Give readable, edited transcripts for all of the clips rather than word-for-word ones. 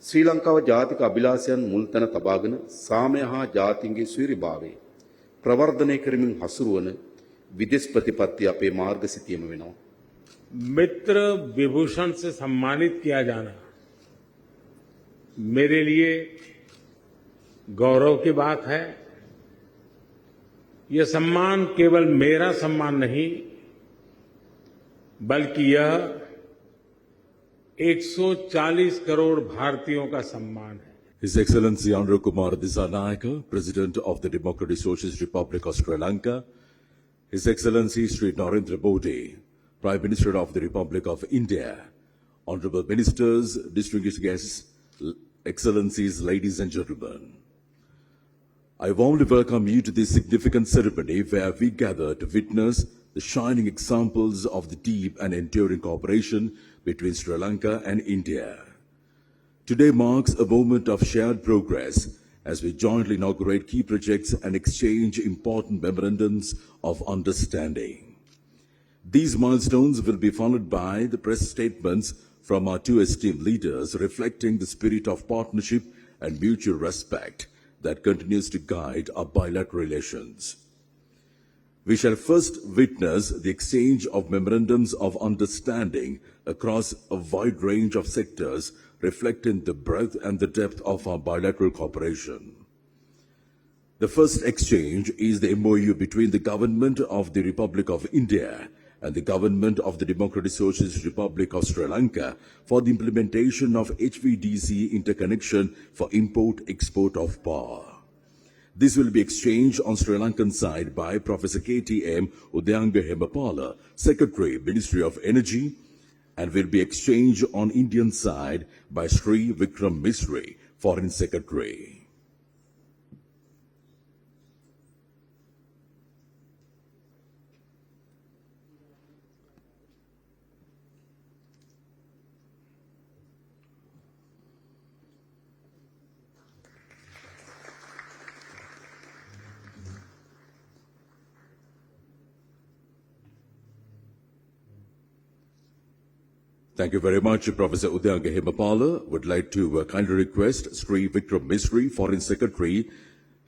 ශ්‍රී ලංකාව ජාතික අභිලාෂයන් මුල්තැන තබාගෙන සාමය හා ජාතීන්ගේ ස්වීරිභාවය ප්‍රවර්ධනය කරමින් හසුරුවන විදේශ ප්‍රතිපත්ති අපේ මාර්ගසිතියම වෙනවා. मित्र विभूषण से सम्मानित किया जाना मेरे लिए गौरव की बात है। यह सम्मान केवल मेरा सम्मान नहीं बल्कि यह 140 करोड़ भारतीयों का सम्मान है। His Excellency Andrew Kumar Dissanayake, President of the Democratic Socialist Republic of Sri Lanka, His Excellency Sri Narendra Modi, Prime Minister of the Republic of India, Honorable Ministers, distinguished guests, Excellencies, ladies and gentlemen. I warmly welcome you to this significant ceremony where we gather to witness the shining examples of the deep and enduring cooperation between Sri Lanka and India. Today marks a moment of shared progress as we jointly inaugurate key projects and exchange important memorandums of understanding. These milestones will be followed by the press statements from our two esteemed leaders reflecting the spirit of partnership and mutual respect that continues to guide our bilateral relations. We shall first witness the exchange of memorandums of understanding across a wide range of sectors reflecting the breadth and the depth of our bilateral cooperation. The first exchange is the MOU between the Government of the Republic of India and the Government of the Democratic Socialist Republic of Sri Lanka for the implementation of HVDC interconnection for import-export of power. This will be exchanged on Sri Lankan side by Professor KTM Udayanga Hemapala, Secretary, Ministry of Energy, and will be exchanged on Indian side by Sri Vikram Misri, Foreign Secretary. Thank you very much, Professor Udayanga Hemapala. Would like to kindly request Sri Vikram Misri, Foreign Secretary,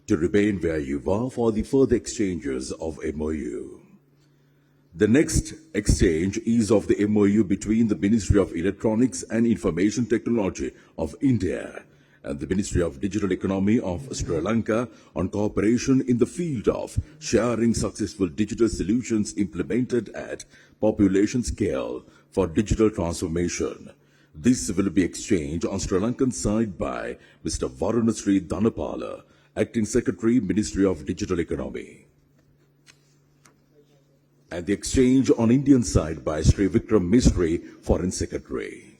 to remain where you are for the further exchanges of MOU. The next exchange is of the MOU between the Ministry of Electronics and Information Technology of India and the Ministry of Digital Economy of Sri Lanka on cooperation in the field of sharing successful digital solutions implemented at population scale for digital transformation. This will be exchanged on Sri Lankan side by Mr. Varunasri Dhanapala, Acting Secretary, Ministry of Digital Economy. And the exchange on Indian side by Sri Vikram Misri, Foreign Secretary.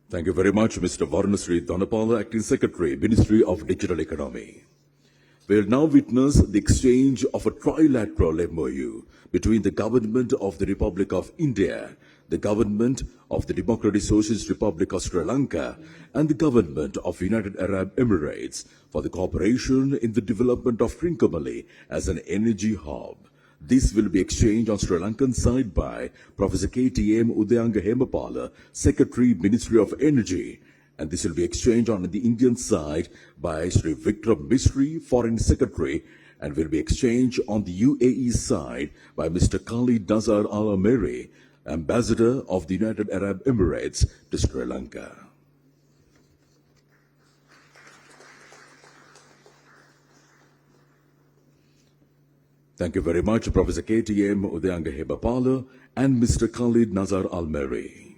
Thank you very much, Mr. Varunasri Dhanapala, Acting Secretary, Ministry of Digital Economy. We will now witness the exchange of a trilateral MOU between the Government of the Republic of India, the Government of the Democratic Socialist Republic of Sri Lanka, and the Government of United Arab Emirates for the cooperation in the development of Trincomalee as an energy hub. This will be exchanged on Sri Lankan side by Professor KTM Udayanga Hemapala, Secretary, Ministry of Energy, and this will be exchanged on the Indian side by Sri Vikram Misri, Foreign Secretary, and will be exchanged on the UAE side by Mr. Khalid Nazar Al Ameri, Ambassador of the United Arab Emirates to Sri Lanka. Thank you very much, Professor KTM Udayanga Hemapala and Mr. Khalid Nazar Al-Meri.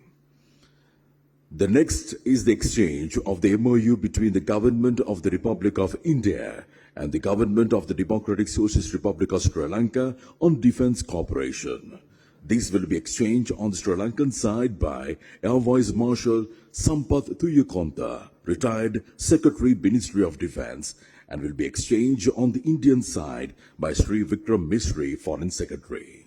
The next is the exchange of the MOU between the Government of the Republic of India and the Government of the Democratic Socialist Republic of Sri Lanka on defense cooperation. This will be exchanged on the Sri Lankan side by Air Vice Marshal Sampath Thuyakonta, retired Secretary, Ministry of Defence, and will be exchanged on the Indian side by Sri Vikram Misri, Foreign Secretary.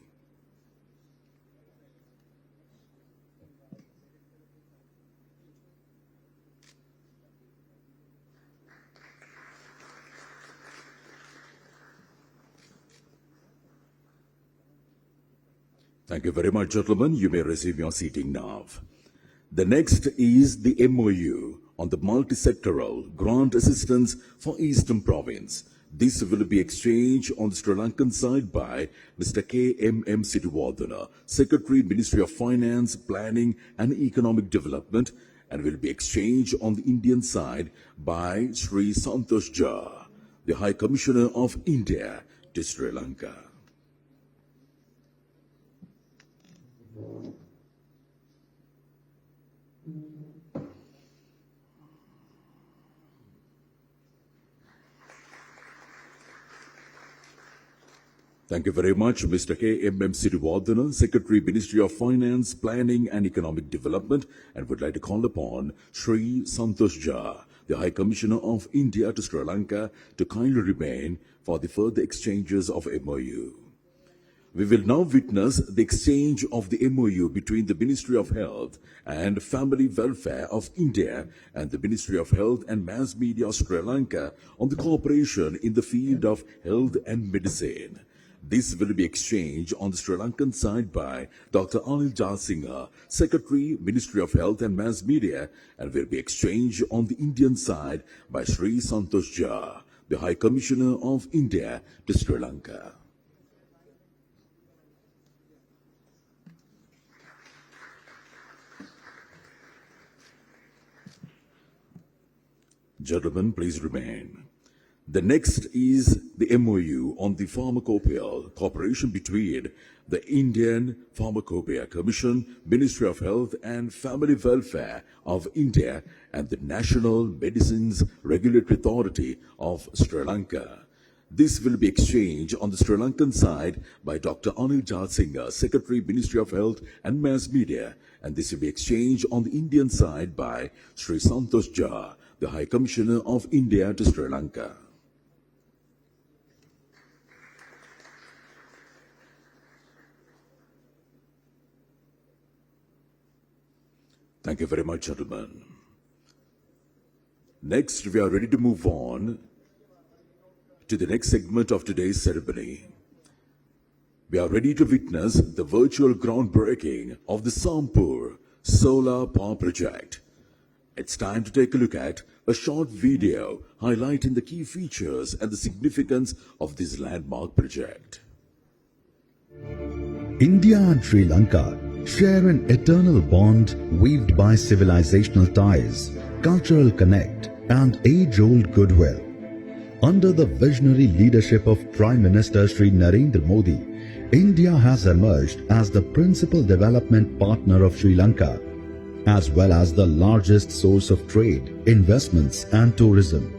Thank you very much, gentlemen. You may resume your seating now. The next is the MOU on the multi-sectoral grant assistance for Eastern Province. This will be exchanged on the Sri Lankan side by Mr. K.M.M. Siddhiwardana, Secretary, Ministry of Finance, Planning and Economic Development, and will be exchanged on the Indian side by Sri Santosh Jha, the High Commissioner of India to Sri Lanka. Thank you very much, Mr. K.M.M. Siddhiwardana, Secretary, Ministry of Finance, Planning and Economic Development, and would like to call upon Sri Santosh Jha, the High Commissioner of India to Sri Lanka, to kindly remain for the further exchanges of MOU. We will now witness the exchange of the MOU between the Ministry of Health and Family Welfare of India and the Ministry of Health and Mass Media of Sri Lanka on the cooperation in the field of health and medicine. This will be exchanged on the Sri Lankan side by Dr. Anil Jayasinghe, Secretary, Ministry of Health and Mass Media, and will be exchanged on the Indian side by Sri Santosh Jha, the High Commissioner of India to Sri Lanka. Gentlemen, please remain. The next is the MOU on the Pharmacopoeia cooperation between the Indian Pharmacopoeia Commission, Ministry of Health and Family Welfare of India and the National Medicines Regulatory Authority of Sri Lanka. This will be exchanged on the Sri Lankan side by Dr. Anil Jayasinghe, Secretary, Ministry of Health and Mass Media, and this will be exchanged on the Indian side by Sri Santosh Jha, the High Commissioner of India to Sri Lanka. Thank you very much, gentlemen. Next, we are ready to move on to the next segment of today's ceremony. We are ready to witness the virtual groundbreaking of the Sampur Solar Power Project. It's time to take a look at a short video highlighting the key features and the significance of this landmark project. India and Sri Lanka share an eternal bond weaved by civilizational ties, cultural connect, and age-old goodwill. Under the visionary leadership of Prime Minister Shri Narendra Modi, India has emerged as the principal development partner of Sri Lanka, as well as the largest source of trade, investments, and tourism.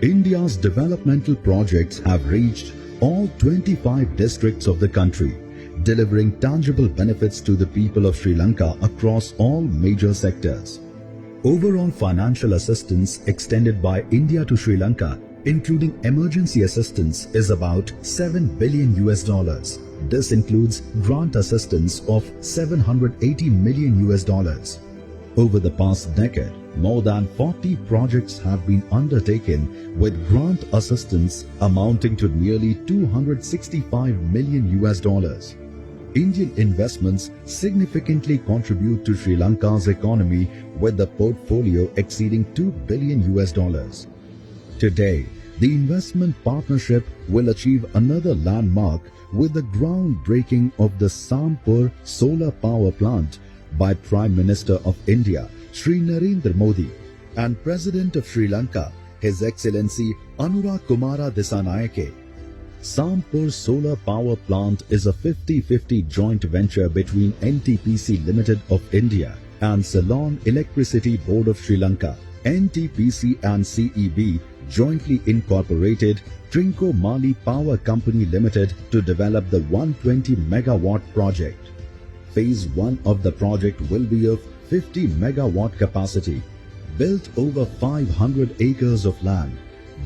India's developmental projects have reached all 25 districts of the country, delivering tangible benefits to the people of Sri Lanka across all major sectors. Overall financial assistance extended by India to Sri Lanka, including emergency assistance, is about $7 billion. This includes grant assistance of $780 million. Over the past decade, more than 40 projects have been undertaken with grant assistance amounting to nearly $265 million. Indian investments significantly contribute to Sri Lanka's economy with the portfolio exceeding $2 billion. Today, the investment partnership will achieve another landmark with the groundbreaking of the Sampur Solar Power Plant by Prime Minister of India, Shri Narendra Modi, and President of Sri Lanka, His Excellency Anurag Kumara Dissanayake. Sampur Solar Power Plant is a 50-50 joint venture between NTPC Limited of India and Ceylon Electricity Board of Sri Lanka. NTPC and CEB jointly incorporated Trincomalee Power Company Limited to develop the 120 megawatt project. Phase 1 of the project will be of 50 megawatt capacity, built over 500 acres of land.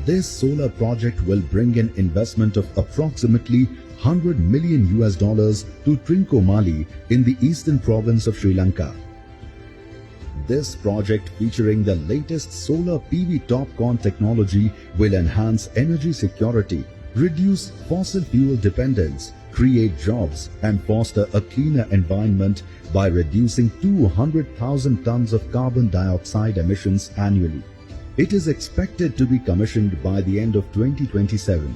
This solar project will bring in investment of approximately $100 million to Trincomalee in the eastern province of Sri Lanka. This project, featuring the latest solar PV TOPCon technology, will enhance energy security, reduce fossil fuel dependence, create jobs and foster a cleaner environment by reducing 200,000 tons of carbon dioxide emissions annually. It is expected to be commissioned by the end of 2027.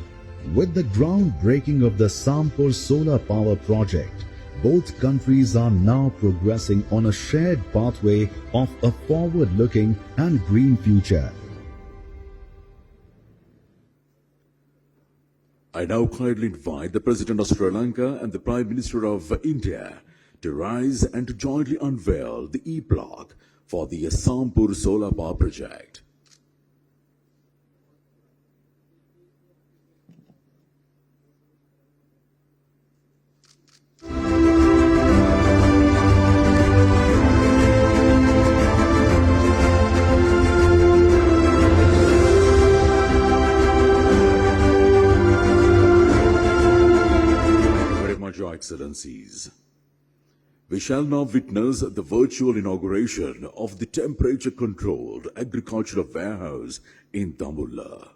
With the groundbreaking of the Sampur solar power project, both countries are now progressing on a shared pathway of a forward-looking and green future. I now kindly invite the President of Sri Lanka and the Prime Minister of India to rise and to jointly unveil the e-block for the Sampur solar power project. Your Excellencies, we shall now witness the virtual inauguration of the temperature-controlled agricultural warehouse in Dambulla.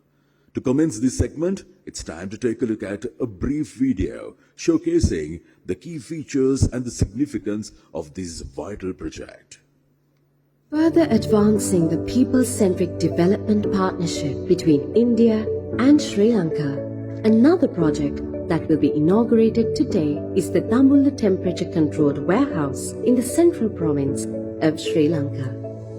To commence this segment, it's time to take a look at a brief video showcasing the key features and the significance of this vital project. Further advancing the people-centric development partnership between India and Sri Lanka, another project that will be inaugurated today is the Dambulla Temperature-Controlled Warehouse in the central province of Sri Lanka.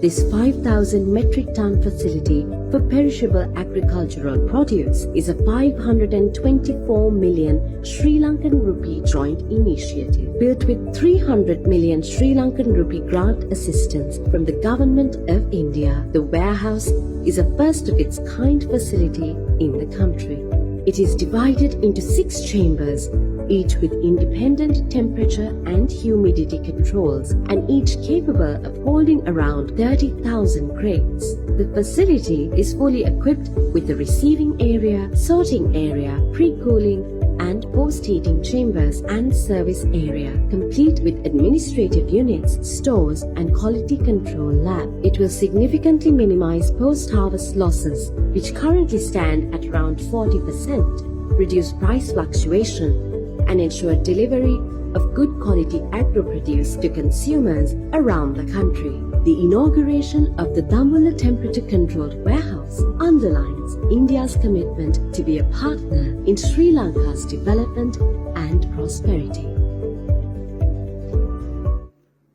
This 5,000 metric ton facility for perishable agricultural produce is a 524 million Sri Lankan rupee joint initiative built with 300 million Sri Lankan rupee grant assistance from the Government of India. The warehouse is a first of its kind facility in the country. It is divided into 6 chambers, each with independent temperature and humidity controls, and each capable of holding around 30,000 crates. The facility is fully equipped with a receiving area, sorting area, pre-cooling, and post-heating chambers and service area, complete with administrative units, stores, and quality control lab. It will significantly minimize post-harvest losses, which currently stand at around 40%, reduce price fluctuation, and ensure delivery of good quality agro-produce to consumers around the country. The inauguration of the Dambulla Temperature-Controlled Warehouse underlines India's commitment to be a partner in Sri Lanka's development and prosperity.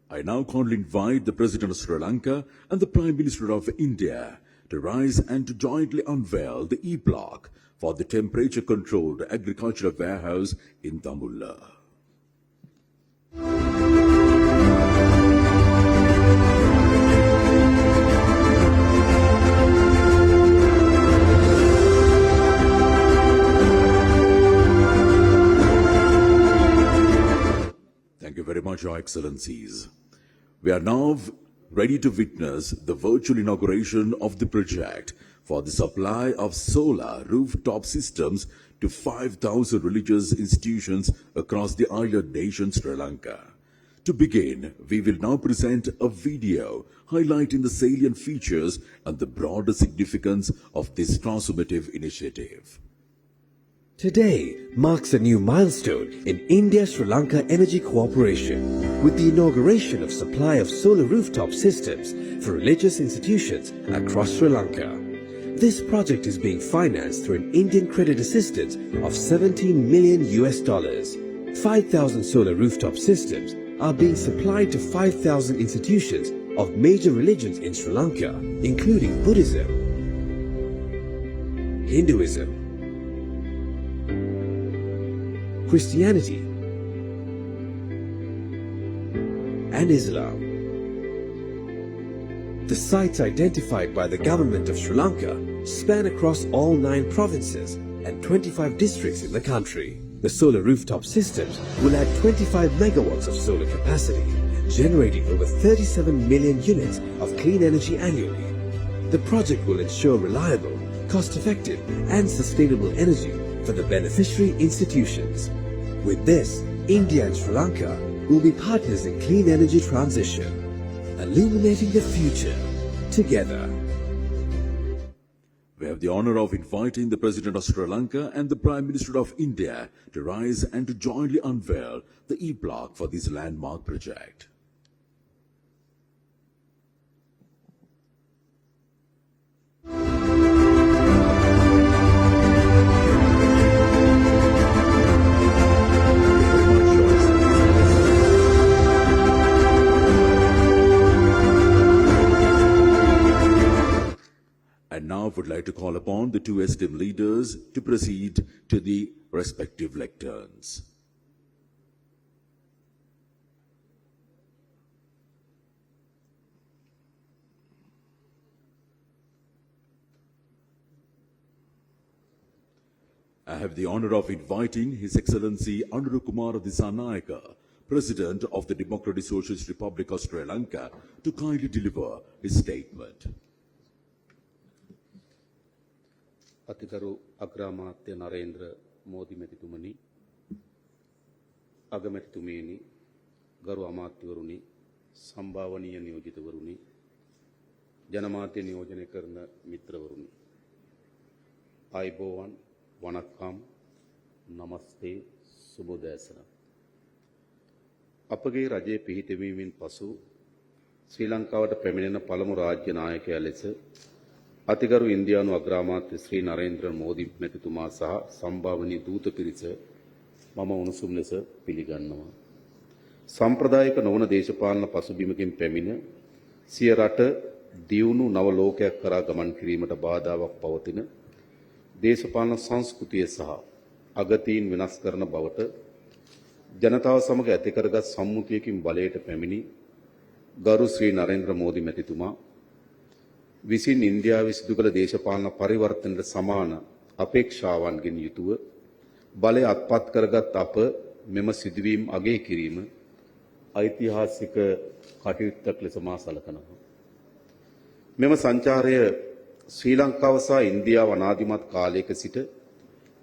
I now kindly invite the President of Sri Lanka and the Prime Minister of India to rise and to jointly unveil the e-block for the temperature-controlled agricultural warehouse in Dambulla. Thank you very much, Your Excellencies. We are now ready to witness the virtual inauguration of the project for the supply of solar rooftop systems to 5,000 religious institutions across the island nation Sri Lanka. To begin, we will now present a video highlighting the salient features and the broader significance of this transformative initiative. Today marks a new milestone in India-Sri Lanka energy cooperation with the inauguration of supply of solar rooftop systems for religious institutions across Sri Lanka. This project is being financed through an Indian credit assistance of $17 million. 5,000 solar rooftop systems are being supplied to 5,000 institutions of major religions in Sri Lanka, including Buddhism, Hinduism, Christianity, and Islam. The sites identified by the government of Sri Lanka span across all 9 provinces and 25 districts in the country. The solar rooftop systems will add 25 megawatts of solar capacity, generating over 37 million units of clean energy annually. The project will ensure reliable, cost-effective, and sustainable energy for the beneficiary institutions. With this, India and Sri Lanka will be partners in clean energy transition, illuminating the future together. We have the honor of inviting the President of Sri Lanka and the Prime Minister of India to rise and to jointly unveil the e-block for this landmark project. And now I would like to call upon the two esteemed leaders to proceed to the respective lecterns. I have the honor of inviting His Excellency Anuruddha Kumara Dissanayake, President of the Democratic Socialist Republic of Sri Lanka, to kindly deliver his statement. අතිගරු අග්‍රාමාත්‍ය Narendra Modi මැතිතුමනි, අගමැතිතුමියනි, ගරු අමාත්‍යවරුනි, සම්භාවනීය නියෝජිතවරුනි, ජනමාධ්‍ය නියෝජනය කරන මිත්‍රවරුනි, ආයුබෝවන්, වණක්කම්, නමස්තේ, සුබෝදෑසන. අපගේ රජයේ පිහිටවීමෙන් පසු ශ්‍රී ලංකාවට පැමිණෙන පළමු රාජ්‍ය නායකයා ලෙස අතිගරු ඉන්දියානු අග්‍රාමාත්‍ය ශ්‍රී නරේන්ද්‍ර මෝදි මැතිතුමා සහ සම්භාවනීය දූත පිරිස මම උණුසුම් ලෙස පිළිගන්නවා. සම්ප්‍රදායික නොවන දේශපාලන පසුබිමකින් පැමිණ සිය රට දියුණු නව ලෝකයක් කරා ගමන් කිරීමට බාධාවක් පවතින දේශපාලන සංස්කෘතිය සහ අගතීන් වෙනස් කරන බවට ජනතාව සමග ඇති කරගත් සම්මුතියකින් බලයට පැමිණි ගරු ශ්‍රී නරේන්ද්‍ර මෝදි මැතිතුමා විසින් ඉන්දියාවේ සිදු කළ දේශපාලන පරිවර්තනයට සමාන අපේක්ෂාවන්ගෙන් යුතුව බලය අත්පත් කරගත් අප මෙම සිදුවීම් අගය කිරීම ඓතිහාසික කටයුත්තක් ලෙස මා සලකනවා. මෙම සංචාරය ශ්‍රී ලංකාව සහ ඉන්දියාව අනාදිමත් කාලයක සිට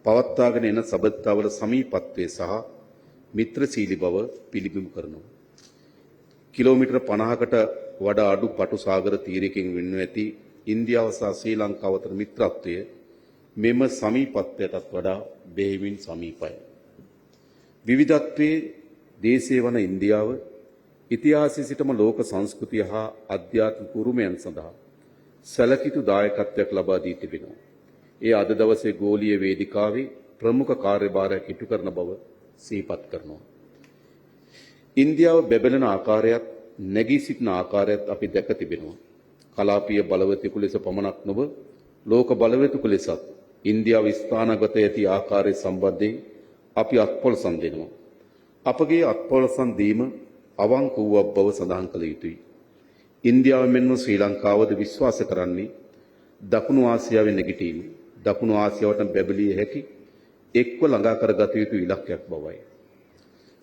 පවත්වාගෙන එන සබඳතාවල සමීපත්වය සහ මිත්‍රශීලී බව පිළිබිඹු කරනවා. කිලෝමීටර 50කට වඩා අඩු පටු සාගර තීරයකින් වෙන්ව ඇති ඉන්දියාව සහ ශ්‍රී ලංකාව අතර මිත්‍රත්වය මෙම සමීපත්වයටත් වඩා බෙහෙවින් සමීපයි. විවිධත්වයේ දේශය වන ඉන්දියාව ඉතිහාසයේ සිටම ලෝක සංස්කෘතිය හා අධ්‍යාත්මික උරුමයන් සඳහා සැලකිතු දායකත්වයක් ලබා දී තිබෙනවා. ඒ අද දවසේ ගෝලීය වේදිකාවේ ප්‍රමුඛ කාර්යභාරයක් ඉටු කරන බව සිහිපත් කරනවා. ඉන්දියාව බැබලෙන ආකාරයත් නැගී සිටින ආකාරයත් අපි දැක තිබෙනවා. කලාපීය බලවතෙකු ලෙස පමණක් නොව ලෝක බලවතෙකු ලෙසත් ඉන්දියාව ස්ථානගත ඇති ආකාරය සම්බන්ධයෙන් අපි අත්පොලසන් දෙනවා. අපගේ අත්පොලසන් දීම අවංක වූවක් බව සඳහන් කළ යුතුයි. ඉන්දියාව මෙන්ම ශ්‍රී ලංකාවද විශ්වාස කරන්නේ දකුණු ආසියාවේ නැගිටීම දකුණු ආසියාවට බැබලිය හැකි එක්ව ළඟා කරගත යුතු ඉලක්කයක් බවයි.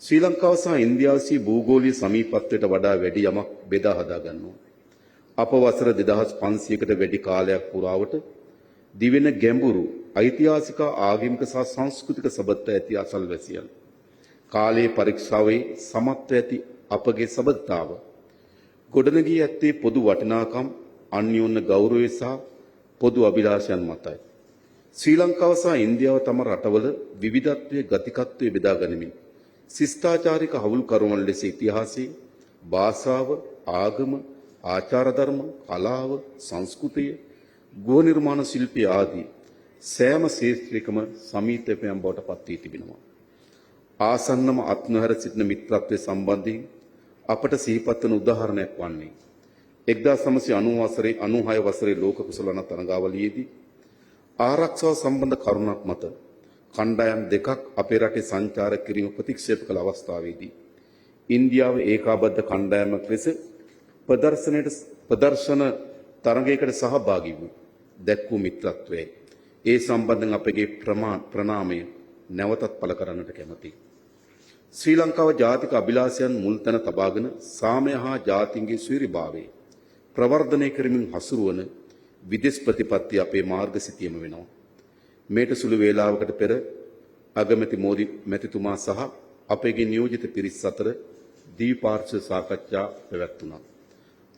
ශ්‍රී ලංකාව සහ ඉන්දියාව සී භූගෝලීය සමීපත්වයට වඩා වැඩි යමක් බෙදා හදා ගන්නවා. අප වසර 2500කට වැඩි කාලයක් පුරාවට දිවෙන ගැඹුරු ඓතිහාසික ආගමික සහ සංස්කෘතික සබඳතා ඇති අසල්වැසියන් කාලයේ පරීක්ෂාවේ සමත්ව ඇති අපගේ සබඳතාව ගොඩනගී ඇත්තේ පොදු වටිනාකම් අන්‍යෝන්‍ය ගෞරවය සහ පොදු අභිලාෂයන් මතයි. ශ්‍රී ලංකාව සහ ඉන්දියාව තම රටවල විවිධත්වයේ ගතිකත්වයේ බෙදා ගනිමින් ශිෂ්ටාචාරික හවුල්කරුවන් ලෙස ඉතිහාසයේ භාෂාව ආගම ආචාර ධර්ම කලාව සංස්කෘතිය ගෘහ නිර්මාණ ශිල්පී ආදී සෑම ශේත්‍රයකම සමීපයෙන් බවට පත් වී තිබෙනවා. ආසන්නම අත්නොහැර සිටින මිත්‍රත්වයේ සම්බන්ධයෙන් අපට සිහිපත් වන උදාහරණයක් වන්නේ 1996 වසරේ ලෝක කුසලන තරඟාවලියේදී ආරක්ෂාව සම්බන්ධ කරුණක් මත කණ්ඩායම් දෙකක් අපේ රටේ සංචාරක කිරීම ප්‍රතික්ෂේප කළ අවස්ථාවේදී ඉන්දියාව ඒකාබද්ධ කණ්ඩායමක් ලෙස ප්‍රදර්ශන තරඟයකට සහභාගී වූ දැක්වූ මිත්‍රත්වයේ ඒ සම්බන්ධයෙන් අපගේ ප්‍රණාමය නැවතත් පළ කරන්නට කැමැතියි. ශ්‍රී ලංකාව ජාතික අභිලාෂයන් මුල් තැන තබාගෙන සාමය හා ජාතින්ගේ ස්වෛරභාවය ප්‍රවර්ධනය කරමින් හසුරුවන විදේශ ප්‍රතිපත්ති අපේ මාර්ගසිතියම වෙනවා. මේට සුළු වේලාවකට පෙර අගමැති මෝදි මැතිතුමා සහ අපගේ නියෝජිත පිරිස් අතර ද්විපාර්ශ්ව සාකච්ඡා පැවැත්වුණා.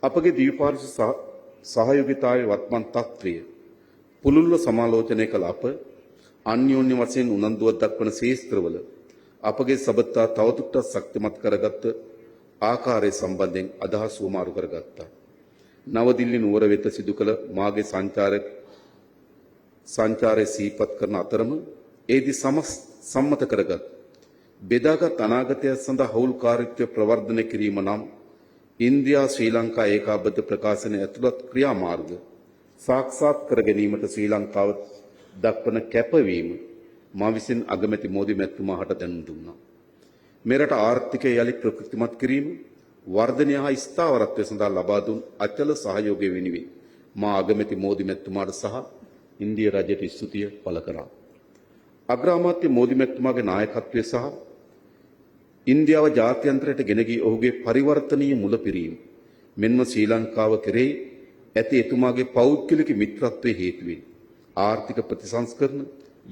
අපගේ ද්විපාර්ශ්ව සහයෝගිතාවේ වත්මන් තත්ත්වය පුළුල්ව සමාලෝචනය කළ අප අන්‍යෝන්‍ය වශයෙන් උනන්දුවක් දක්වන ශේෂ්ත්‍රවල අපගේ සබත්තා තවදුරටත් ශක්තිමත් කරගත් ආකාරය සම්බන්ධයෙන් අදහස් වමාරු කරගත්තා. නවදිල්ලි නුවර වෙත සිදු කළ මාගේ සංචාරය සිහිපත් කරන අතරම ඒදී සම්මත කරගත් බෙදාගත් අනාගතය සඳහා හවුල්කාරීත්වය ප්‍රවර්ධනය කිරීම නම් ඉන්දියා ශ්‍රී ලංකා ඒකාබද්ධ ප්‍රකාශනය ඇතුළත් ක්‍රියාමාර්ග සාක්ෂාත් කර ගැනීමට ශ්‍රී ලංකාව දක්වන කැපවීම මා විසින් අගමැති මෝදි මැතිතුමාට දැනුම් දුන්නා. මෙරට ආර්ථිකය යලි ප්‍රකෘතිමත් කිරීම වර්ධනය හා ස්ථාවරත්වය සඳහා ලබා දුන් අචල සහයෝගය වෙනුවෙන් මා අගමැති මෝදි මැතිතුමාට සහ ඉන්දියා රජයට ස්තුතිය පළ කරා. අග්‍රාමාත්‍ය මෝදි මැතිතුමාගේ නායකත්වය සහ ඉන්දියාව ජාත්‍යන්තරයට ගෙන ගිය ඔහුගේ පරිවර්තනීය මුලපිරීම මෙන්ම ශ්‍රී ලංකාව කෙරෙහි ඇති එතුමාගේ පෞද්ගලික මිත්‍රත්වයේ හේතුවෙන් ආර්ථික ප්‍රතිසංස්කරණ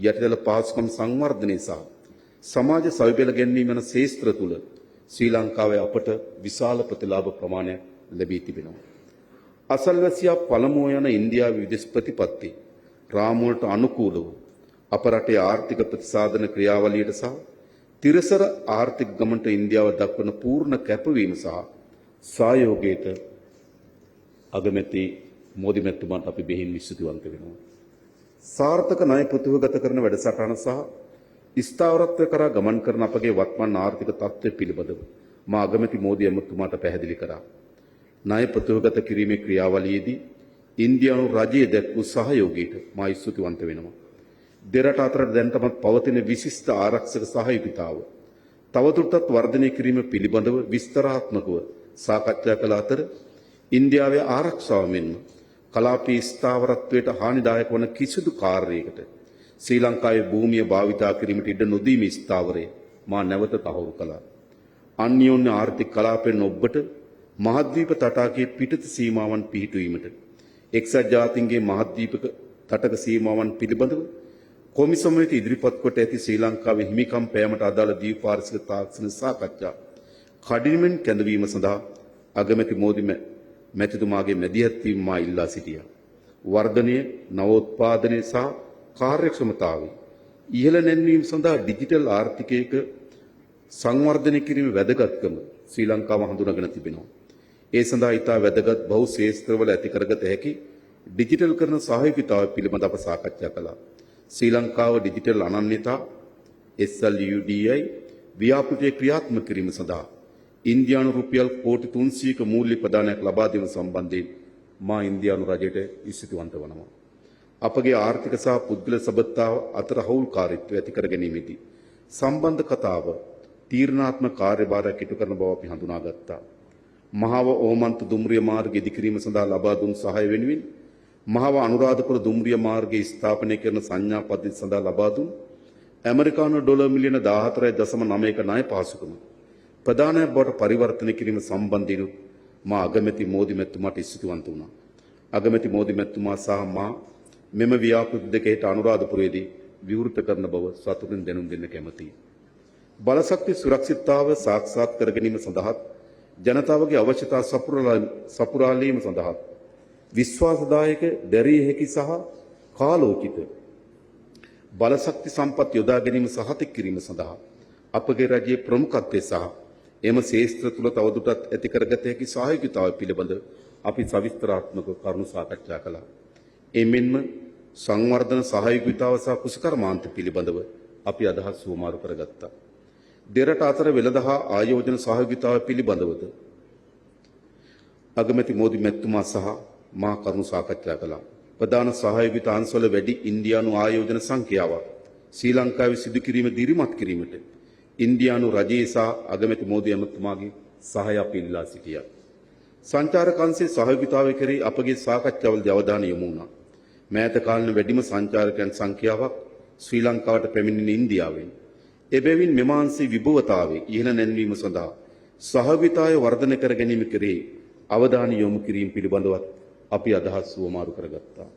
යටිදල පහසුකම් සංවර්ධනය සහ සමාජ සවිබෙල ගැන්වීම යන ශේෂ්ත්‍ර තුළ ශ්‍රී ලංකාවේ අපට විශාල ප්‍රතිලාභ ප්‍රමාණයක් ලැබී තිබෙනවා. අසල්වැසියා පළමුව යන ඉන්දියාවේ විදේශ ප්‍රතිපත්ති රාමුවලට අනුකූලව අප රටේ ආර්ථික ප්‍රතිසාධන ක්‍රියාවලියට සහ තිරසර ආර්ථික ගමනට ඉන්දියාව දක්වන පූර්ණ කැපවීම සහ සහයෝගයට අගමැති මෝදි මැතිතුමාට අපි බෙහෙවින් ස්තුතිවන්ත වෙනවා. සාර්ථක ණය ප්‍රතිවගත කරන වැඩසටහන සහ ස්ථාවරත්වය කරා ගමන් කරන අපගේ වත්මන් ආර්ථික තත්ත්වය පිළිබඳව මා අගමැති මෝදි මැතිතුමාට පැහැදිලි කරා. ණය ප්‍රතිවගත කිරීමේ ක්‍රියාවලියේදී ඉන්දියානු රජයේ දැක් වූ සහයෝගයට මා ස්තුතිවන්ත වෙනවා. දෙරට අතර දැනටමත් පවතින විශිෂ්ට ආරක්ෂක සහයෝගිතාව තවදුරටත් වර්ධනය කිරීම පිළිබඳව විස්තරාත්මකව සාකච්ඡා කළ අතර ඉන්දියාවේ ආරක්ෂාව මෙන්ම කලාපීය ස්ථාවරත්වයට හානිදායක වන කිසිදු කාර්යයකට ශ්‍රී ලංකාවේ භූමිය භාවිතා කිරීමට ඉඩ නොදීමේ ස්ථාවරය මා නැවත තහවුරු කළා. අන්‍යෝන්‍ය ආර්ථික කලාපයෙන් ඔබට මහද්වීප තටාකයේ පිටත සීමාවන් පිහිටුවීමට එක්සත් ජාතීන්ගේ මහද්වීපක තටක සීමාවන් පිළිබඳව කොමිසමයට ඉදිරිපත් කොට ඇති ශ්‍රී ලංකාවේ හිමිකම් පෑමට අදාළ ද්වීපාර්ශ්වික තාක්ෂණ සාකච්ඡා කඩිනමින් කැඳවීම සඳහා අගමැති මෝදි මැතිතුමාගේ මැදිහත් වීම මා ඉල්ලා සිටියා. වර්ධනය, නවෝත්පාදනය සහ කාර්යක්ෂමතාවය ඉහළ නැන්වීම සඳහා ඩිජිටල් ආර්ථිකයක සංවර්ධනය කිරීමේ වැදගත්කම ශ්‍රී ලංකාව හඳුනාගෙන තිබෙනවා. ඒ සඳහා ඉතා වැදගත් බහු ශේෂ්ත්‍රවල ඇති කරගත හැකි ඩිජිටල් කරන සහයෝගිතාව පිළිබඳ අප සාකච්ඡා කළා. ශ්‍රී ලංකාව ඩිජිටල් අනන්‍යතා SLUDI ව්‍යාපෘතිය ක්‍රියාත්මක කිරීම සඳහා ඉන්දියානු රුපියල් කෝටි 300ක මූල්‍ය ප්‍රදානයක් ලබා දීම සම්බන්ධයෙන් මා ඉන්දියානු රජයට ස්තුතිවන්ත වනවා. අපගේ ආර්ථික සහ පුද්ගල සබත්තාව අතර හවුල්කාරීත්වය ඇති කර ගැනීමේදී සම්බන්ධ කතාව තීරණාත්මක කාර්යභාරයක් ඉටු කරන බව අපි හඳුනාගත්තා. මහව ඕමන්ත දුම්රිය මාර්ග ඉදිකිරීම සඳහා ලබා දුන් සහාය වෙනුවෙන් මහව අනුරාධපුර දුම්රිය මාර්ගයේ ස්ථාපනය කරන සංඥා පද්ධතිය සඳහා ලබා දුන් ඇමරිකානු ඩොලර් මිලියන 14.9ක ණය පහසුකම ප්‍රධානයක් බවට පරිවර්තනය කිරීම සම්බන්ධයෙන් මා අගමැති මෝදි මැතිතුමාට ස්තුතිවන්ත වුණා. අගමැති මෝදි මැතිතුමා සහ මා මෙම ව්‍යාපෘති දෙක හෙට අනුරාධපුරයේදී විවෘත කරන බව සතුටින් දැනුම් දෙන්න කැමැතියි. බලශක්ති සුරක්ෂිතතාව සාක්ෂාත් කර ගැනීම සඳහා ජනතාවගේ අවශ්‍යතා සපුරාලීම සඳහා විශ්වාසදායක, දැරිය හැකි සහ කාලෝචිත බලශක්ති සම්පත් යොදා ගැනීම සහතික කිරීම සඳහා අපගේ රජයේ ප්‍රමුඛත්වය සහ එම ශේෂ්ත්‍ර තුළ තවදුරටත් ඇති කරගත හැකි සහයෝගිතාව පිළිබඳ අපි සවිස්තරාත්මක කරුණු සාකච්ඡා කළා. එමෙන්ම සංවර්ධන සහයෝගිතාව සහ කුසකර්මාන්ත පිළිබඳව අපි අදහස් වමාරු කරගත්තා. දෙරට අතර වෙළඳ හා ආයෝජන සහයෝගිතාව පිළිබඳවද අගමැති මෝදි මැතිතුමා සහ මා කරුණු සාකච්ඡා කළා. ප්‍රධාන සහයෝගිත අංශවල වැඩි ඉන්දියානු ආයෝජන සංඛ්‍යාවක් ශ්‍රී ලංකාවේ සිදු කිරීම දිරිමත් කිරීමට ඉන්දියානු රජයේ සහ අගමැති මෝදි මැතිතුමාගේ සහාය අපි ඉල්ලා සිටියා. සංචාරක අංශයේ සහයෝගිතාවය කෙරෙහි අපගේ සාකච්ඡාවලදී අවධානය යොමු වුණා. මෑත කාලීන වැඩිම සංචාරකයන් සංඛ්‍යාවක් ශ්‍රී ලංකාවට පැමිණෙන ඉන්දියාවෙන්. එබැවින් මෙම අංශයේ විභවතාවයේ ඉහළ නැන්වීම සඳහා සහයෝගිතාවය වර්ධනය කර ගැනීම කෙරෙහි අවධානය යොමු කිරීම පිළිබඳවත් අපි අදහස් වමාරු කරගත්තා.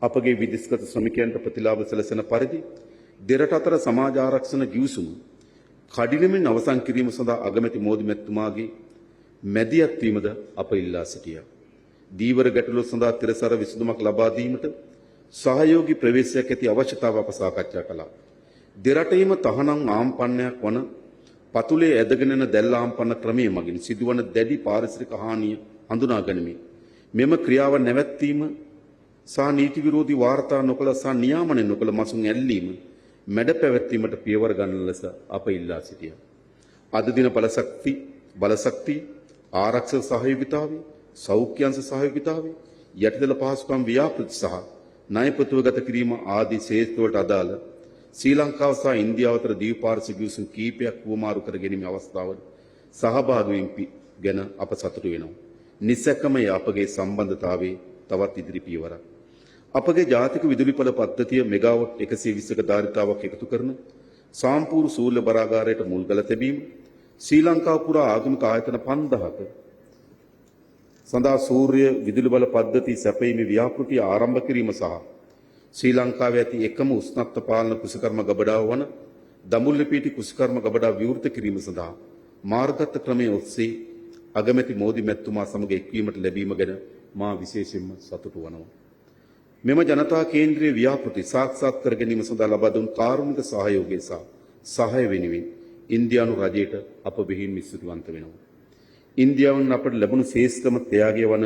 අපගේ විදේශගත ශ්‍රමිකයන්ට ප්‍රතිලාභ සැලසෙන පරිදි දෙරට අතර සමාජ ආරක්ෂණ ගිවිසුම කඩිනමින් අවසන් කිරීම සඳහා අගමැති මෝදි මැතිතුමාගේ මැදිහත් වීමද අප ඉල්ලා සිටියා. දීවර ගැටලුව සඳහා තිරසර විසඳුමක් ලබා දීමට සහයෝගී ප්‍රවේශයක් ඇති අවශ්‍යතාව අප සාකච්ඡා කළා. දෙරටේම තහනම් ආම්පන්නයක් වන පතුලේ ඇදගෙන යන දැල් ආම්පන්න ක්‍රමයේ මගින් සිදුවන දැඩි පාරිසරික හානිය හඳුනා ගනිමින් මෙම ක්‍රියාව නැවැත්වීම සහ නීති විරෝධී වාර්තා නොකළ සහ නියාමනය නොකළ මසුන් ඇල්ලීම මැඩ පැවැත්වීමට පියවර ගන්න ලෙස අප ඉල්ලා සිටියා. අද දින බලශක්ති ආරක්ෂක සහයෝගිතාවය සෞඛ්‍ය අංශ සහයෝගිතාවය යටිදල පහසුකම් ව්‍යාපෘති සහ ණය ප්‍රතිවගත කිරීම ආදී ක්ෂේත්‍රවලට අදාළ ශ්‍රී ලංකාව සහ ඉන්දියාව අතර ද්විපාර්ශ්වික විසුම් කීපයක් වුවමාරු කර ගැනීම අවස්ථාවල සහභාගී වීම ගැන අප සතුටු වෙනවා. නිසැකම අපගේ සම්බන්ධතාවයේ තවත් ඉදිරි පියවරක්. අපගේ ජාතික විදුලිපළ පද්ධතිය මෙගාවොට් 120ක ධාරිතාවක් එකතු කරන සාම්පූර් සූර්ය බලාගාරයට මුල්ගල තැබීම ශ්‍රී ලංකාව පුරා ආගමික ආයතන 5000ක සඳහා සූර්ය විදුලි බල පද්ධති සැපයීමේ ව්‍යාපෘතිය ආරම්භ කිරීම සහ ශ්‍රී ලංකාවේ ඇති එකම උෂ්ණත්ව පාලන කුසකර්ම ගබඩාව වන දඹුල්ලපිටි කුසකර්ම ගබඩාව විවෘත කිරීම සඳහා මාර්ගගත ක්‍රමයේ ඔස්සේ අගමැති මෝදි මැතිතුමා සමග එක්වීමට ලැබීම ගැන මා විශේෂයෙන්ම සතුටු වනවා. මෙම ජනතා කේන්ද්‍රීය ව්‍යාපෘති සාක්ෂාත් කර ගැනීම සඳහා ලබා දුන් කාරුණික සහයෝගය සහාය වෙනුවෙන් ඉන්දියානු රජයට අප බෙහෙවින් ස්තුතිවන්ත වෙනවා. ඉන්දියාවෙන් අපට ලැබුණු ශ්‍රේෂ්ඨම ත්‍යාගය වන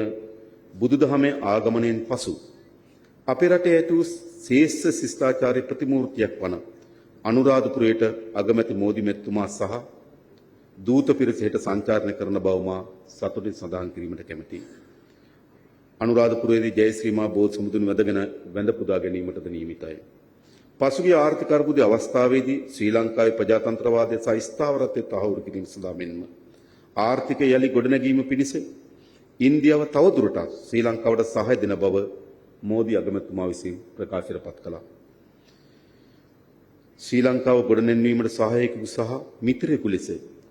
බුදුදහමේ ආගමනයෙන් පසු අපේ රටේ ඇති වූ ශ්‍රේෂ්ඨ ශිෂ්ටාචාරයේ ප්‍රතිමූර්තියක් වන අනුරාධපුරයට අගමැති මෝදි මැතිතුමා සහ දූත පිරිස හෙට සංචාරණය කරන බව මා සතුටින් සඳහන් කිරීමට කැමැතියි. අනුරාධපුරයේදී ජයශ්‍රීමා බෝධි සමුදුන් වැඳ පුදා ගැනීමටද නියමිතයි. පසුගිය ආර්ථික අර්බුදයේ අවස්ථාවේදී ශ්‍රී ලංකාවේ ප්‍රජාතන්ත්‍රවාදය සහ ස්ථාවරත්වය තහවුරු කිරීම සඳහා මෙන්ම ආර්ථිකය යලි ගොඩනැගීම පිණිස ඉන්දියාව තවදුරටත් ශ්‍රී ලංකාවට සහාය දෙන බව මෝදි අගමැතිතුමා විසින් ප්‍රකාශයට පත් කළා. ශ්‍රී ලංකාව ගොඩනැන්වීමට සහායකයෙකු සහ මිත්‍රයෙකු ලෙස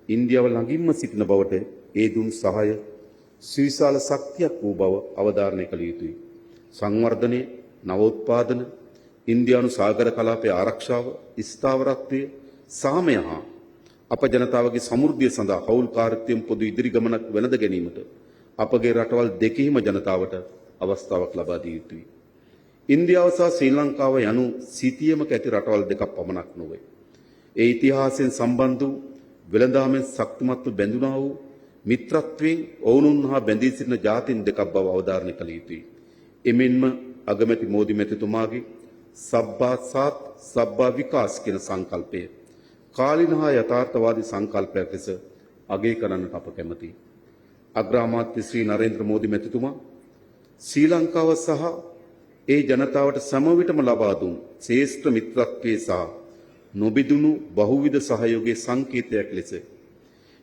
ඉන්දියාව ළඟින්ම සිටින බවට ඒ දුන් සහාය සුවිශාල ශක්තියක් වූ බව අවධාරණය කළ යුතුයි. සංවර්ධනය, නවෝත්පාදන, ඉන්දියානු සාගර කලාපයේ ආරක්ෂාව, ස්ථාවරත්වය, සාමය හා අප ජනතාවගේ සමෘද්ධිය සඳහා හවුල්කාරීත්වයෙන් පොදු ඉදිරි ගමනක් වෙනද ගැනීමට අපගේ රටවල් දෙකෙහිම ජනතාවට අවස්ථාවක් ලබා දිය යුතුයි. ඉන්දියාව සහ ශ්‍රී ලංකාව යනු සිතියමක ඇති රටවල් දෙකක් පමණක් නොවේ. ඒ ඉතිහාසයෙන් සම්බන්ධ වූ වෙළඳාමෙන් ශක්තිමත්ව බැඳුනා වූ මිත්‍රත්වයෙන් ඔවුනුන් හා බැඳී සිටින ජාතීන් දෙකක් බව අවධාරණය කළ යුතුයි. එමෙන්ම අගමැති මෝදි මැතිතුමාගේ සබ්බා සාත් සබ්බා විකාස් කියන සංකල්පය කාලීන හා යථාර්ථවාදී සංකල්පයක් ලෙස අගය කරන්නට අප කැමැතියි. අග්‍රාමාත්‍ය ශ්‍රී නරේන්ද්‍ර මෝදි මැතිතුමා ශ්‍රී ලංකාව සහ ඒ ජනතාවට සම විටම ලබා දුන් ශ්‍රේෂ්ඨ මිත්‍රත්වයේ සහ නොබිදුණු බහුවිධ සහයෝගයේ සංකේතයක් ලෙස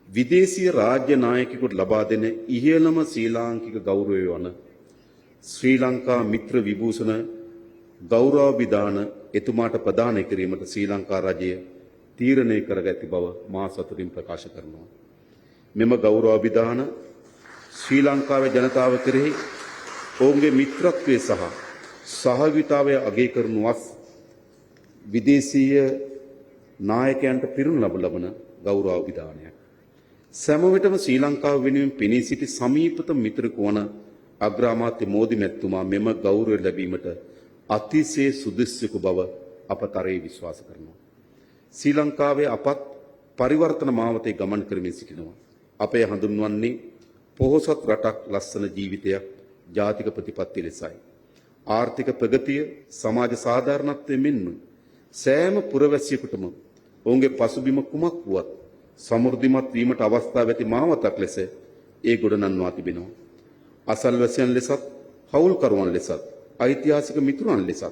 විදේශීය රාජ්‍ය නායකයෙකුට ලබා දෙන ඉහළම ශ්‍රී ලාංකික ගෞරවය වන ශ්‍රී ලංකා මිත්‍ර විභූෂණ ගෞරව විධාන එතුමාට ප්‍රදානය කිරීමට ශ්‍රී ලංකා රජය තීරණය කරගැති බව මා සතුටින් ප්‍රකාශ කරනවා. මෙම ගෞරව විධාන ශ්‍රී ලංකාවේ ජනතාව කෙරෙහි ඔවුන්ගේ මිත්‍රත්වය සහ සහයෝගීතාවය අගය කරනුවස් විදේශීය නායකයන්ට පිරුණු ලබන ගෞරව විධානයක්. සෑම විටම ශ්‍රී ලංකාව වෙනුවෙන් පෙනී සිටි සමීපතම මිතුරෙකු වන අග්‍රාමාත්‍ය මෝදි මැතිතුමා මෙම ගෞරවය ලැබීමට අතිශය සුදුස්සෙකු බව අප තරයේ විශ්වාස කරනවා. ශ්‍රී ලංකාවේ අපත් පරිවර්තන මාවතේ ගමන් කරමින් සිටිනවා. අපේ හඳුන්වන්නේ පොහොසත් රටක් ලස්සන ජීවිතයක් ජාතික ප්‍රතිපත්තිය ලෙසයි. ආර්ථික ප්‍රගතිය, සමාජ සාධාරණත්වය මෙන්ම සෑම පුරවැසියෙකුටම ඔවුන්ගේ පසුබිම කුමක් වුවත් සමෘද්ධිමත් වීමට අවස්ථාව ඇති මාවතක් ලෙස ඒ ගොඩනංවා තිබෙනවා. අසල්වැසියන් ලෙසත්, හවුල්කරුවන් ලෙසත්, ඓතිහාසික මිතුරන් ලෙසත්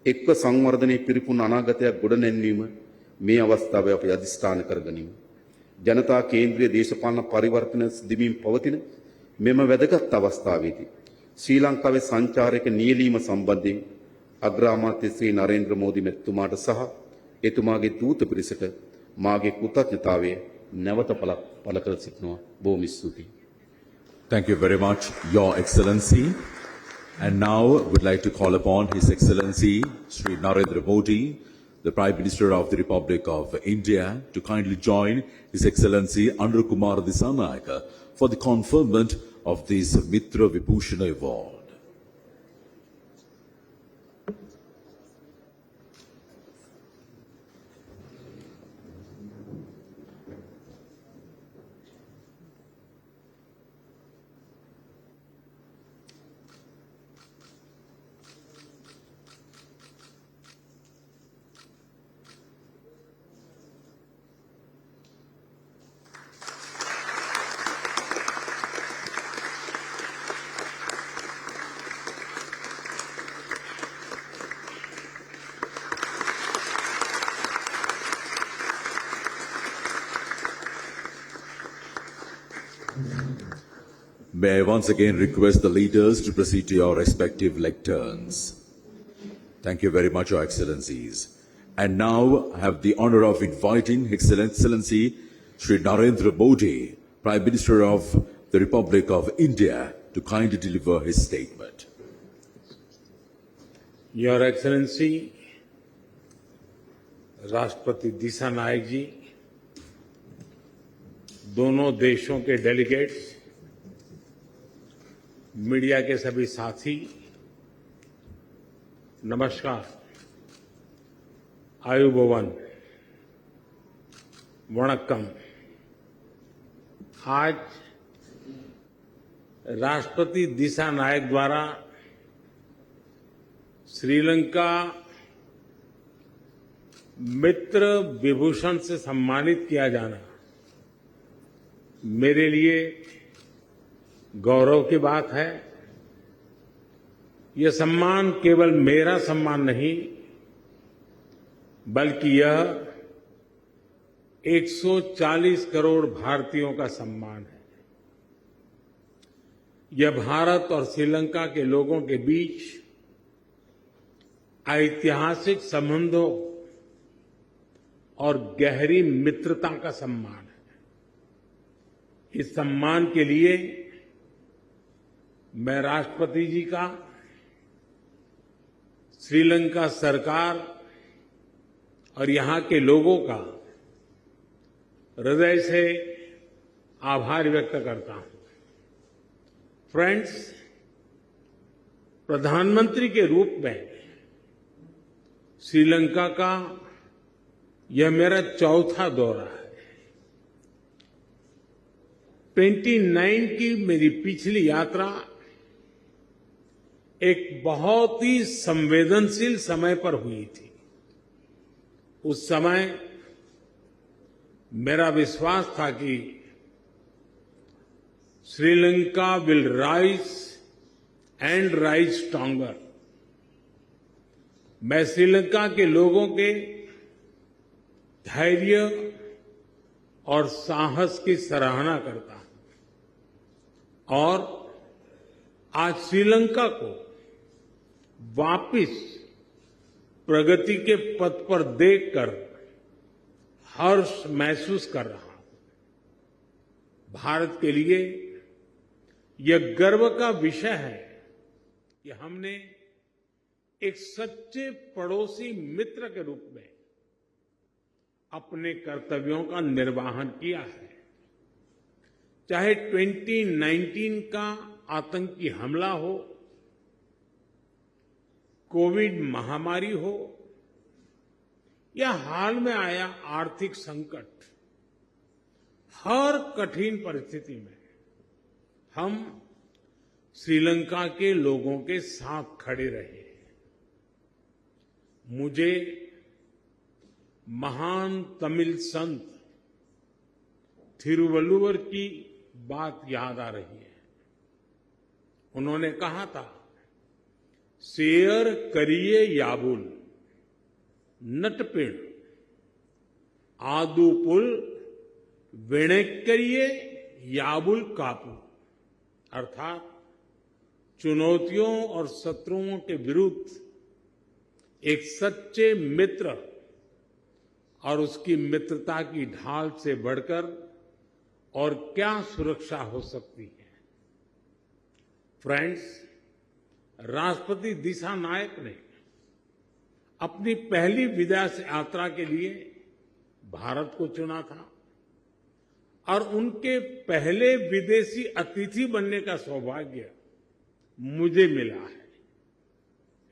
එක්ව සංවර්ධනයේ පිරිපුන් අනාගතයක් ගොඩනැන්වීම මේ අවස්ථාවේ අපි අධිෂ්ඨාන කරගනිමු. ජනතා කේන්ද්‍රීය දේශපාලන පරිවර්තන සිදුවීම් පවතින මෙම වැදගත් අවස්ථාවේදී ශ්‍රී ලංකාවේ සංචාරක නියැලීම සම්බන්ධයෙන් අග්‍රාමාත්‍ය ශ්‍රී නරේන්ද්‍ර මෝදි මැතිතුමාට සහ එතුමාගේ දූත පිරිසට මාගේ කෘතඥතාවය නැවත පළ කර සිටිනවා. බොහොම ස්තුතියි. Thank you very much, Your Excellency. And now would like to call upon His Excellency Sri Narendra Modi, the Prime Minister of the Republic of India to kindly join His Excellency Anurag Kumar Dissanayake for the conferment of this Mitra Vibhushan Award. May I once again request the leaders to proceed to your respective lecterns. Thank you very much, Your Excellencies. And now I have the honor of inviting His Excellency Sri Narendra Modi, Prime Minister of the Republic of India, to kindly deliver his statement. Your Excellency, राष्ट्रपति दिशा नायक जी, दोनों देशों के delegates, media के सभी साथी, नमस्कार, आयुबोवन, वणक्कम। आज राष्ट्रपति दिशा नायक द्वारा श्रीलंका मित्र विभूषण से सम्मानित किया जाना मेरे लिए गौरव की बात है। यह सम्मान केवल मेरा सम्मान नहीं, बल्कि यह 140 करोड़ भारतीयों का सम्मान है। यह भारत और श्रीलंका के लोगों के बीच ऐतिहासिक संबंधों और गहरी मित्रता का सम्मान है। इस सम्मान के लिए मैं राष्ट्रपति जी का, श्रीलंका सरकार और यहां के लोगों का हृदय से आभार व्यक्त करता हूं। फ्रेंड्स, प्रधानमंत्री के रूप में श्रीलंका का यह मेरा चौथा दौरा है। 29 की मेरी पिछली यात्रा एक बहुत ही संवेदनशील समय पर हुई थी। उस समय मेरा विश्वास था कि Sri Lanka will rise and rise stronger. मैं श्रीलंका के लोगों के धैर्य और साहस की सराहना करता हूं और आज श्रीलंका को वापस प्रगति के पथ पर देखकर हर्ष महसूस कर रहा हूं। भारत के लिए यह गर्व का विषय है कि हमने एक सच्चे पड़ोसी मित्र के रूप में अपने कर्तव्यों का निर्वहन किया है। चाहे 2019 का आतंकी हमला हो, कोविड महामारी हो या हाल में आया आर्थिक संकट, हर कठिन परिस्थिति में हम श्रीलंका के लोगों के साथ खड़े रहे। मुझे महान तमिल संत थिरुवल्लुवर की बात याद आ रही है। उन्होंने कहा था, शेयर करिए याबुल नटपिण आदुपुल वेणेक्करिए याबुल कापू। अर्थात चुनौतियों और शत्रुओं के विरुद्ध एक सच्चे मित्र और उसकी मित्रता की ढाल से बढ़कर और क्या सुरक्षा हो सकती है। फ्रेंड्स, राष्ट्रपति दिशा नायक ने अपनी पहली विदेश यात्रा के लिए भारत को चुना था और उनके पहले विदेशी अतिथि बनने का सौभाग्य मुझे मिला है।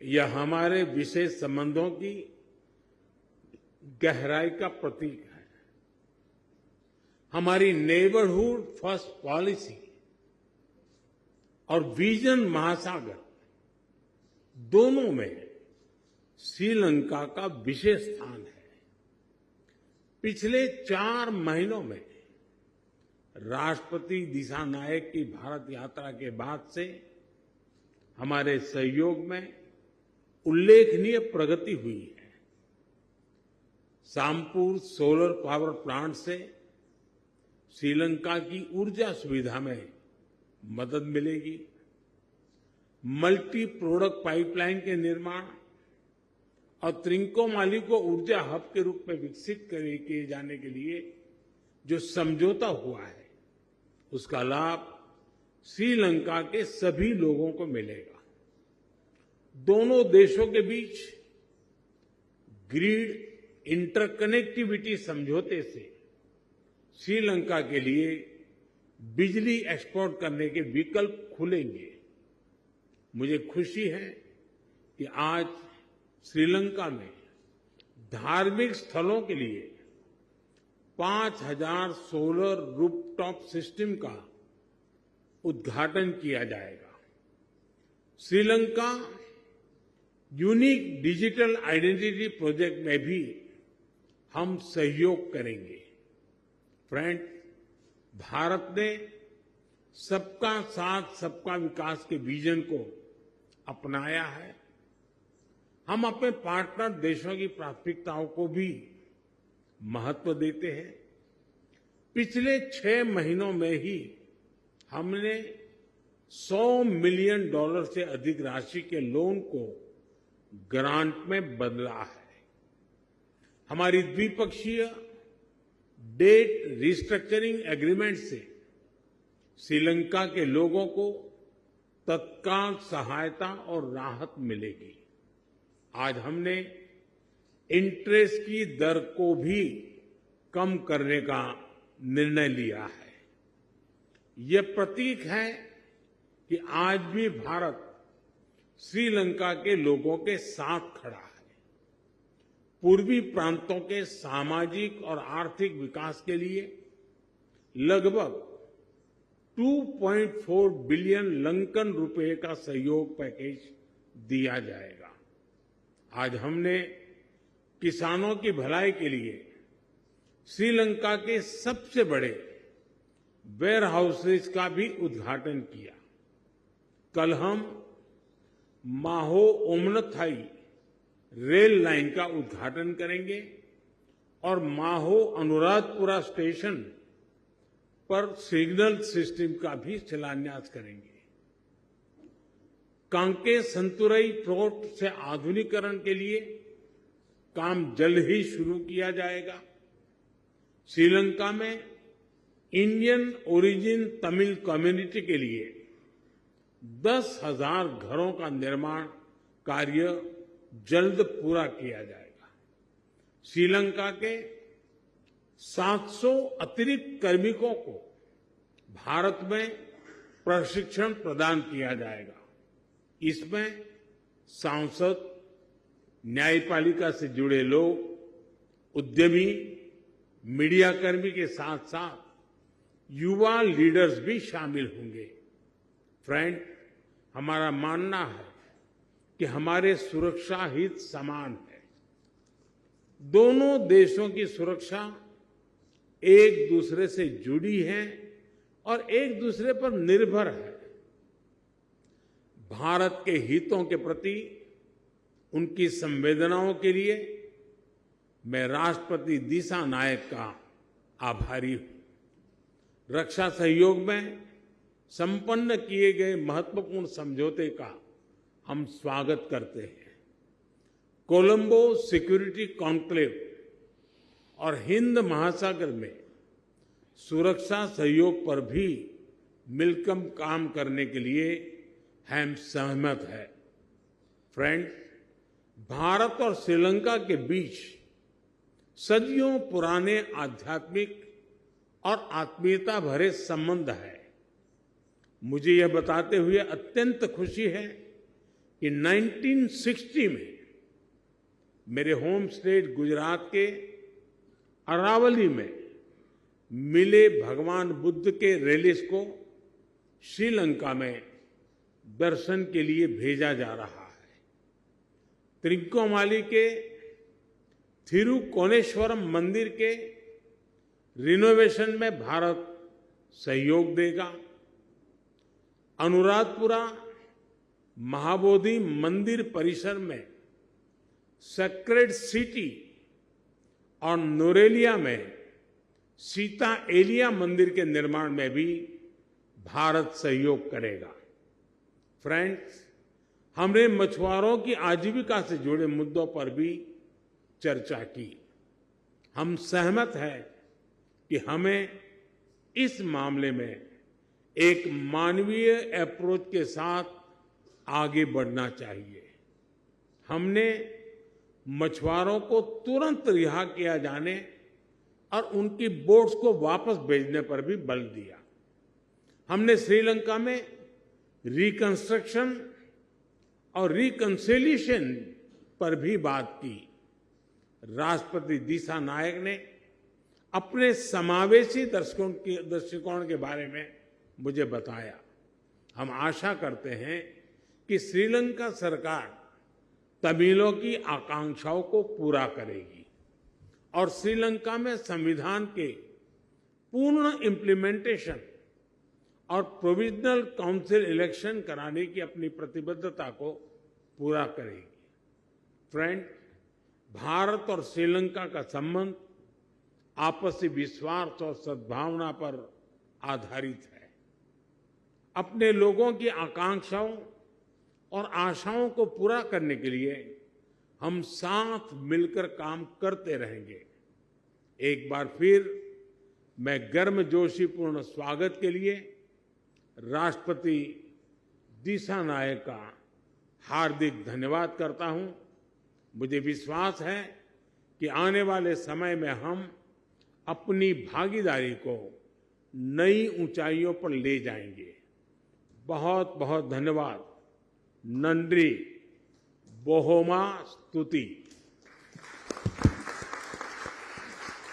यह हमारे विशेष संबंधों की गहराई का प्रतीक है। हमारी नेबरहुड फर्स्ट पॉलिसी और विजन महासागर दोनों में श्रीलंका का विशेष स्थान है। पिछले 4 महीनों में राष्ट्रपति दिशानायक की भारत यात्रा के बाद से हमारे सहयोग में उल्लेखनीय प्रगति हुई है। सामपुर सोलर पावर प्लांट से श्रीलंका की ऊर्जा सुविधा में मदद मिलेगी। मल्टी प्रोडक्ट पाइपलाइन के निर्माण और त्रिंकोमाली को ऊर्जा हब के रूप में विकसित किए जाने के लिए जो समझौता हुआ है, उसका लाभ श्रीलंका के सभी लोगों को मिलेगा। दोनों देशों के बीच ग्रिड इंटरकनेक्टिविटी समझौते से श्रीलंका के लिए बिजली एक्सपोर्ट करने के विकल्प खुलेंगे। मुझे खुशी है कि आज श्रीलंका में धार्मिक स्थलों के लिए 5000 सोलर रूफटॉप सिस्टम का उद्घाटन किया जाएगा। Sri Lanka unique digital identity project में भी हम सहयोग करेंगे। फ्रेंड, भारत ने सबका साथ सबका विकास के विजन को अपनाया है। हम अपने पार्टनर देशों की प्राथमिकताओं को भी महत्व देते हैं। पिछले 6 महीनों में ही हमने $100 मिलियन से अधिक राशि के लोन को ग्रांट में बदला है। हमारी द्विपक्षीय डेट रिस्ट्रक्चरिंग एग्रीमेंट से श्रीलंका के लोगों को तत्काल सहायता और राहत मिलेगी। आज हमने इंटरेस्ट की दर को भी कम करने का निर्णय लिया है। यह प्रतीक है कि आज भी भारत श्रीलंका के लोगों के साथ खड़ा है। पूर्वी प्रांतों के सामाजिक और आर्थिक विकास के लिए लगभग 2.4 बिलियन लंकन रुपए का सहयोग पैकेज दिया जाएगा। आज हमने किसानों की भलाई के लिए श्रीलंका के सबसे बड़े वेयर हाउसेज का भी उद्घाटन किया। कल हम माहो ओमनथाई रेल लाइन का उद्घाटन करेंगे और माहो अनुराधपुरा स्टेशन पर सिग्नल सिस्टम का भी शिलान्यास करेंगे। कांके संतुरई पोर्ट से आधुनिकीकरण के लिए काम जल्द ही शुरू किया जाएगा। श्रीलंका में इंडियन ओरिजिन तमिल कम्युनिटी के लिए 10,000 घरों का निर्माण कार्य जल्द पूरा किया जाएगा। श्रीलंका के 700 अतिरिक्त कार्मिकों को भारत में प्रशिक्षण प्रदान किया जाएगा। इसमें सांसद, न्यायपालिका से जुड़े लोग, उद्यमी, मीडियाकर्मी के साथ साथ युवा लीडर्स भी शामिल होंगे। फ्रेंड, हमारा मानना है कि हमारे सुरक्षा हित समान है। दोनों देशों की सुरक्षा एक दूसरे से जुड़ी है और एक दूसरे पर निर्भर है। भारत के हितों के प्रति उनकी संवेदनाओं के लिए मैं राष्ट्रपति दिशानायक का आभारी हूं। रक्षा सहयोग में संपन्न किए गए महत्वपूर्ण समझौते का हम स्वागत करते हैं। कोलंबो सिक्योरिटी कॉन्क्लेव और हिंद महासागर में सुरक्षा सहयोग पर भी मिलकर काम करने के लिए हम सहमत हैं। फ्रेंड्स, भारत और श्रीलंका के बीच सदियों पुराने आध्यात्मिक और आत्मीयता भरे संबंध है। मुझे यह बताते हुए अत्यंत खुशी है कि 1960 में मेरे होम स्टेट गुजरात के अरावली में मिले भगवान बुद्ध के रेलिस को श्रीलंका में दर्शन के लिए भेजा जा रहा है। त्रिकोमाली के थिरुकोनेश्वरम मंदिर के रिनोवेशन में भारत सहयोग देगा। अनुराधपुरा महाबोधि मंदिर परिसर में सेक्रेड सिटी और नोरेलिया में सीता एलिया मंदिर के निर्माण में भी भारत सहयोग करेगा। फ्रेंड्स, हमने मछुआरों की आजीविका से जुड़े मुद्दों पर भी चर्चा की। हम सहमत हैं कि हमें इस मामले में एक मानवीय अप्रोच के साथ आगे बढ़ना चाहिए। हमने मछुआरों को तुरंत रिहा किया जाने और उनकी बोट्स को वापस भेजने पर भी बल दिया। हमने श्रीलंका में रिकंस्ट्रक्शन और रिकंसिलिएशन पर भी बात की। राष्ट्रपति दिशा नायक ने अपने समावेशी दृष्टिकोण के बारे में मुझे बताया। हम आशा करते हैं कि श्रीलंका सरकार तमिलों की आकांक्षाओं को पूरा करेगी और श्रीलंका में संविधान के पूर्ण इम्प्लीमेंटेशन और प्रोविजनल काउंसिल इलेक्शन कराने की अपनी प्रतिबद्धता को पूरा करेगी। फ्रेंड, भारत और श्रीलंका का संबंध आपसी विश्वास और सद्भावना पर आधारित है। अपने लोगों की आकांक्षाओं और आशाओं को पूरा करने के लिए हम साथ मिलकर काम करते रहेंगे। एक बार फिर मैं गर्मजोशीपूर्ण स्वागत के लिए राष्ट्रपति दिशा नायक का हार्दिक धन्यवाद करता हूं। मुझे विश्वास है कि आने वाले समय में हम अपनी भागीदारी को नई ऊंचाइयों पर ले जाएंगे। बहुत बहुत धन्यवाद। नंद्री बोहोमा स्तुति।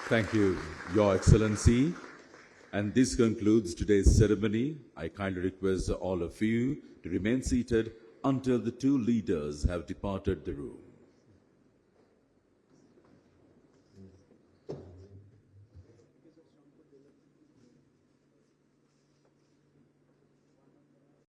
Thank you, Your Excellency. And this concludes today's ceremony. I kindly request all of you to remain seated until the two leaders have departed the room.